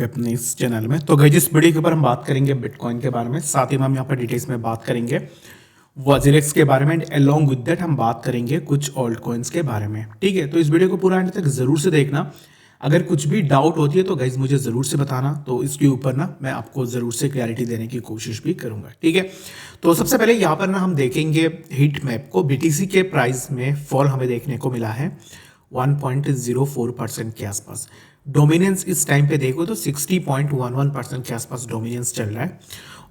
अपने इस चैनल में। तो गाइस इस वीडियो के ऊपर हम बात करेंगे बिटकॉइन के बारे में, साथ ही में हम यहाँ पर डिटेल्स में बात करेंगे वॉजरेक्स के बारे में, अलोंग विद दैट हम बात करेंगे कुछ ऑल्ट कॉइन्स के बारे में। ठीक है, तो इस वीडियो को पूरा एंड तक जरूर से देखना। अगर कुछ भी डाउट होती है तो गाइज मुझे ज़रूर से बताना, तो इसके ऊपर ना मैं आपको ज़रूर से क्लैरिटी देने की कोशिश भी करूंगा। ठीक है, तो सबसे पहले यहाँ पर ना हम देखेंगे हीट मैप को। बीटीसी के प्राइस में फॉल हमें देखने को मिला है 1.04% के आसपास। डोमिनेंस इस टाइम पे देखो तो 60.11% के आसपास डोमिनेंस चल रहा है।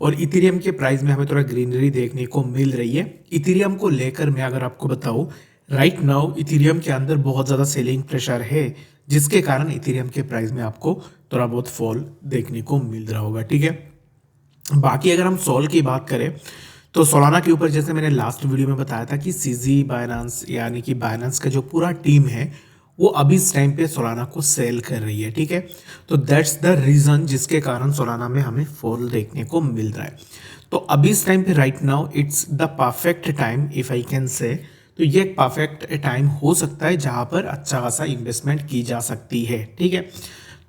और इथेरियम के प्राइस में हमें थोड़ा ग्रीनरी देखने को मिल रही है। इथेरियम को लेकर मैं अगर आपको बताऊं, राइट नाउ इथेरियम के अंदर बहुत ज़्यादा सेलिंग प्रेशर है, जिसके कारण इथेरियम के प्राइस में आपको थोड़ा बहुत फॉल देखने को मिल रहा होगा। ठीक है, बाकी अगर हम सोल की बात करें तो सोलाना के ऊपर जैसे मैंने लास्ट वीडियो में बताया था कि सीजी बाइनेंस यानी कि बाइनेंस का जो पूरा टीम है वो अभी इस टाइम पे सोलाना को सेल कर रही है। ठीक है, तो दैट्स द रीजन जिसके कारण सोलाना में हमें फॉल देखने को मिल रहा है। तो अभी इस टाइम पे right now it's the perfect time if I can say, तो ये एक परफेक्ट टाइम हो सकता है जहां पर अच्छा खासा इन्वेस्टमेंट की जा सकती है। ठीक है,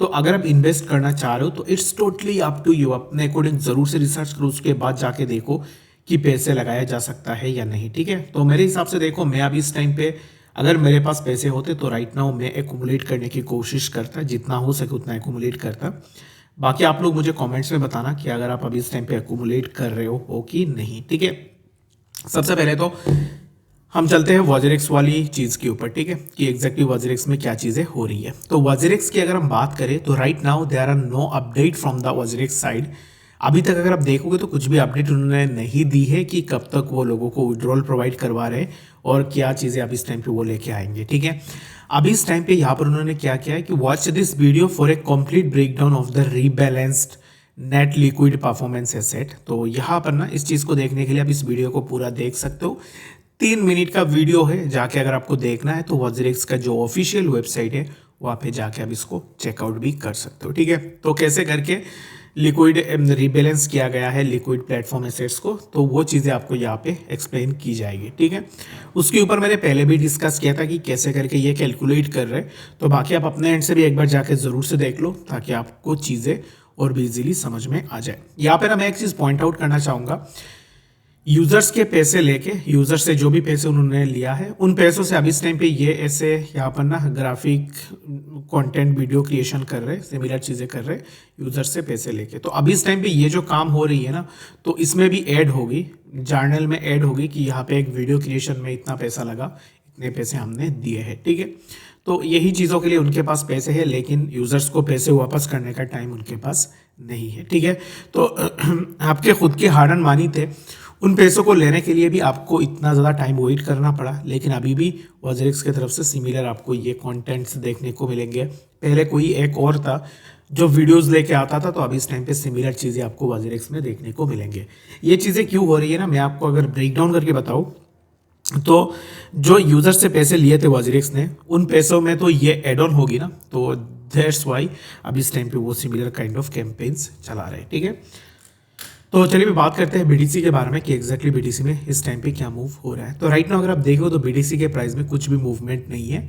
तो अगर आप इन्वेस्ट करना चाह रहे हो तो it's totally up to you, अपने अकॉर्डिंग जरूर से रिसर्च करो, उसके बाद जाके देखो कि पैसे लगाया जा सकता है या नहीं। ठीक है, तो मेरे हिसाब से देखो, मैं अभी इस टाइम पे अगर मेरे पास पैसे होते तो राइट नाउ मैं एक्यूमुलेट करने की कोशिश करता, जितना हो सके उतना एक्यूमुलेट करता। बाकी आप लोग मुझे कमेंट्स में बताना कि अगर आप अभी इस टाइम पे एक्यूमुलेट कर रहे हो कि नहीं। ठीक है, सबसे पहले तो हम चलते हैं वॉजरेक्स वाली चीज़ के ऊपर। ठीक है, कि एग्जैक्टली वॉजरेक्स में क्या चीज़ें हो रही है। तो वॉजरेक्स की अगर हम बात करें तो right now there are no update from the WazirX side. अभी तक अगर आप देखोगे तो कुछ भी अपडेट उन्होंने नहीं दी है कि कब तक वो लोगों को विड्रॉल प्रोवाइड करवा रहे हैं और क्या चीज़ें अब इस टाइम पे वो लेके आएंगे। ठीक है, अभी इस टाइम पे यहाँ पर उन्होंने क्या किया है कि watch this video for a complete breakdown of the rebalanced net liquid performance asset. तो यहाँ पर ना इस चीज़ को देखने के लिए आप इस वीडियो को पूरा देख सकते हो। 3 मिनट का वीडियो है, जाके अगर आपको देखना है तो वॉजरेक्स का जो ऑफिशियल वेबसाइट है वहाँ पे जाके आप इसको चेकआउट भी कर सकते हो। ठीक है, तो कैसे करके लिक्विड रीबैलेंस किया गया है लिक्विड प्लेटफॉर्म एसेट्स को, तो वो चीज़ें आपको यहाँ पे एक्सप्लेन की जाएगी। ठीक है, उसके ऊपर मैंने पहले भी डिस्कस किया था कि कैसे करके ये कैलकुलेट कर रहे हैं, तो बाकी आप अपने एंड से भी एक बार जाके ज़रूर से देख लो ताकि आपको चीज़ें और भी इजीली समझ में आ जाए। यहाँ पर मैं एक चीज़ पॉइंट आउट करना चाहूँगा, यूजर्स के पैसे लेके, यूजर से जो भी पैसे उन्होंने लिया है उन पैसों से अभी इस टाइम पे ये ऐसे यहाँ पर ना ग्राफिक कंटेंट वीडियो क्रिएशन कर रहे, सिमिलर चीज़ें कर रहे यूजर से पैसे लेके। तो अभी इस टाइम पे ये जो काम हो रही है ना, तो इसमें भी ऐड होगी, जर्नल में ऐड होगी कि यहाँ पे एक वीडियो क्रिएशन में इतना पैसा लगा, इतने पैसे हमने दिए हैं। ठीक है, तो यही चीज़ों के लिए उनके पास पैसे है, लेकिन यूजर्स को पैसे वापस करने का टाइम उनके पास नहीं है। ठीक है, तो आपके खुद के हार्ड एंड मनी थे, उन पैसों को लेने के लिए भी आपको इतना ज़्यादा टाइम वेट करना पड़ा, लेकिन अभी भी वॉजरेक्स की तरफ से सिमिलर आपको ये कंटेंट्स देखने को मिलेंगे। पहले कोई एक और था जो वीडियोस लेके आता था, तो अभी इस टाइम पे सिमिलर चीज़ें आपको वॉजरेक्स में देखने को मिलेंगे। ये चीज़ें क्यों हो रही है ना, मैं आपको अगर ब्रेक डाउन करके बताऊँ तो जो यूजर से पैसे लिए थे वॉजरेक्स ने, उन पैसों में तो ये एड ऑन होगी ना, तो दैट्स वाई अभी इस टाइम पे वो सिमिलर काइंड ऑफ कैंपेन्स चला रहे हैं। ठीक है, तो चलिए बात करते हैं बीटीसी के बारे में कि एग्जैक्टली बीटीसी में इस टाइम पे क्या मूव हो रहा है। तो राइट नाउ अगर आप देखो तो बीटीसी के प्राइस में कुछ भी मूवमेंट नहीं है।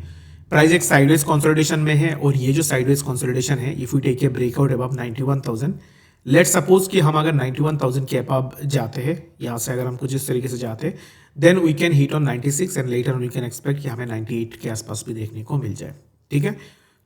प्राइस एक साइडवेज कंसोलिडेशन में है, और ये जो साइडवेज कंसोलिडेशन है, if you take a breakout above 91,000, let's suppose कि हम अगर 91,000 के अबव जाते हैं, यहाँ से अगर हम कुछ इस तरीके से जाते हैं, then we can hit on 96 and later we can expect कि हमें 98 के आसपास भी देखने को मिल जाए। ठीक है,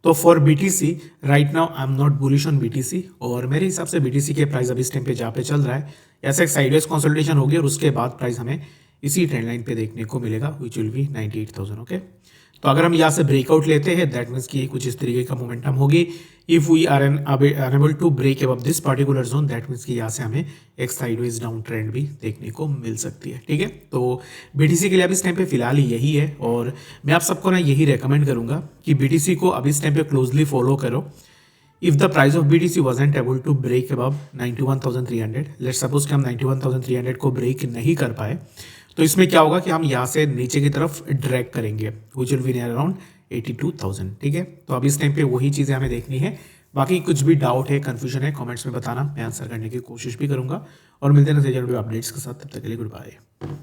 तो for BTC right now I am not bullish on BTC, और मेरे हिसाब से बीटीसी के प्राइस अभी इस टाइम पे जहाँ पे चल रहा है, ऐसा एक साइडवेज कंसोलिडेशन होगी और उसके बाद प्राइस हमें इसी ट्रेंड लाइन पे देखने को मिलेगा, विच विल बी 98,000। ओके, तो अगर हम यहाँ से ब्रेकआउट लेते हैं, दैट मीन्स कि कुछ इस तरीके का मोमेंटम होगी। If we are unable to break above this particular zone, that means कि यहाँ से हमें एक साइडवेज डाउन ट्रेंड भी देखने को मिल सकती है। ठीक है, तो बीटीसी के लिए अभी इस टाइम पे फिलहाल यही है, और मैं आप सबको ना यही रेकमेंड करूंगा कि बीटीसी को अभी इस टाइम पे क्लोजली फॉलो करो। If the price of BTC wasn't able to break above 91,300, let's suppose कि हम 91,300 को ब्रेक नहीं कर पाए, तो इसमें क्या होगा कि हम यहाँ से नीचे की तरफ ड्रैग करेंगे, which will be near around 82,000। ठीक है, तो अभी इस टाइम पे वही चीज़ें हमें देखनी है। बाकी कुछ भी डाउट है, कंफ्यूजन है, कमेंट्स में बताना, मैं आंसर करने की कोशिश भी करूंगा। और मिलते हैं नेक्स्ट वीडियो अपडेट्स के साथ, तब तक के लिए गुड बाय।